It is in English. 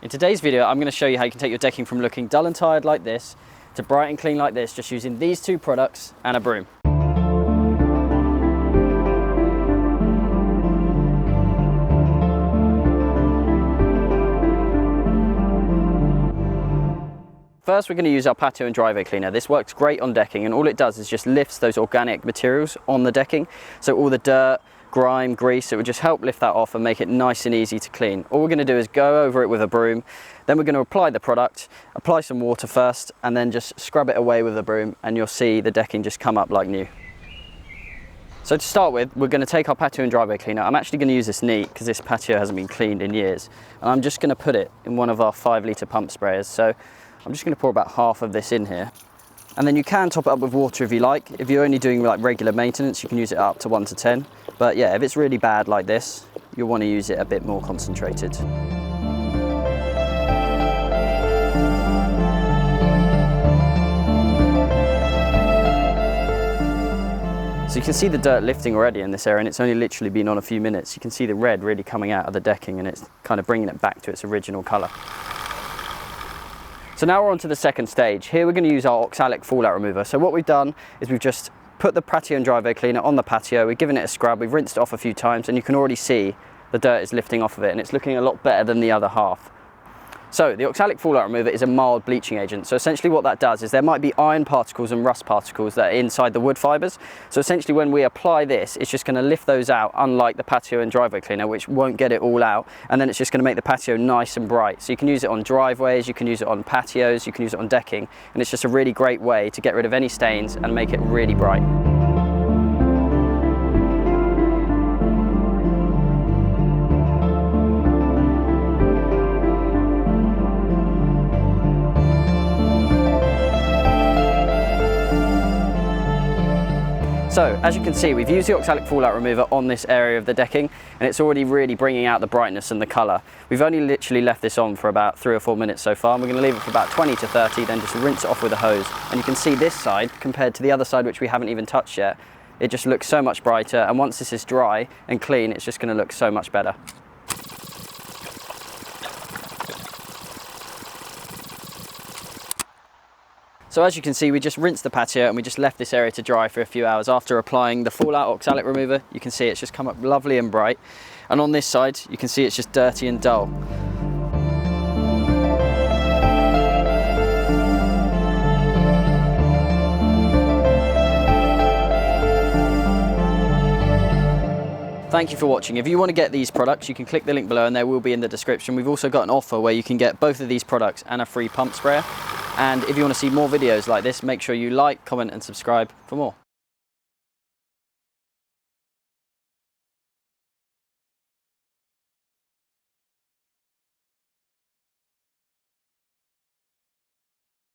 In today's video, I'm going to show you how you can take your decking from looking dull and tired like this to bright and clean like this, just using these two products and a broom. First, we're going to use our patio and driveway cleaner. This works great on decking, and all it does is just lifts those organic materials on the decking. So all the dirt, grime, grease, it would just help lift that off and make it nice and easy to clean. All we're going to do is go over it with a broom, then we're going to apply the product, apply some water first, and then just scrub it away with the broom, and you'll see the decking just come up like new. So to start with, we're going to take our patio and driveway cleaner. I'm actually going to use this neat because this patio hasn't been cleaned in years. And I'm just going to put it in one of our 5-litre pump sprayers. So I'm just going to pour about half of this in here. And then you can top it up with water if you like. If you're only doing like regular maintenance, you can use it up to 1 to 10. But yeah, if it's really bad like this, you'll want to use it a bit more concentrated. So you can see the dirt lifting already in this area, and it's only literally been on a few minutes. You can see the red really coming out of the decking, and it's kind of bringing it back to its original colour. So now we're on to the second stage. Here we're going to use our oxalic fallout remover. So what we've done is we've just put the patio and driveway cleaner on the patio, we've given it a scrub, we've rinsed it off a few times, and you can already see the dirt is lifting off of it, and it's looking a lot better than the other half. So the oxalic fallout remover is a mild bleaching agent. So essentially what that does is there might be iron particles and rust particles that are inside the wood fibres. So essentially when we apply this, it's just going to lift those out, unlike the patio and driveway cleaner, which won't get it all out. And then it's just going to make the patio nice and bright. So you can use it on driveways, you can use it on patios, you can use it on decking. And it's just a really great way to get rid of any stains and make it really bright. So, as you can see, we've used the oxalic fallout remover on this area of the decking, and it's already really bringing out the brightness and the colour. We've only literally left this on for about 3 or 4 minutes so far, and we're going to leave it for about 20 to 30, then just rinse it off with a hose. And you can see this side, compared to the other side which we haven't even touched yet, it just looks so much brighter, and once this is dry and clean, it's just going to look so much better. So as you can see, we just rinsed the patio and we just left this area to dry for a few hours after applying the fallout oxalic remover. You can see it's just come up lovely and bright. And on this side, you can see it's just dirty and dull. Thank you for watching. If you want to get these products, you can click the link below and they will be in the description. We've also got an offer where you can get both of these products and a free pump sprayer. And if you want to see more videos like this, make sure you like, comment and subscribe for more.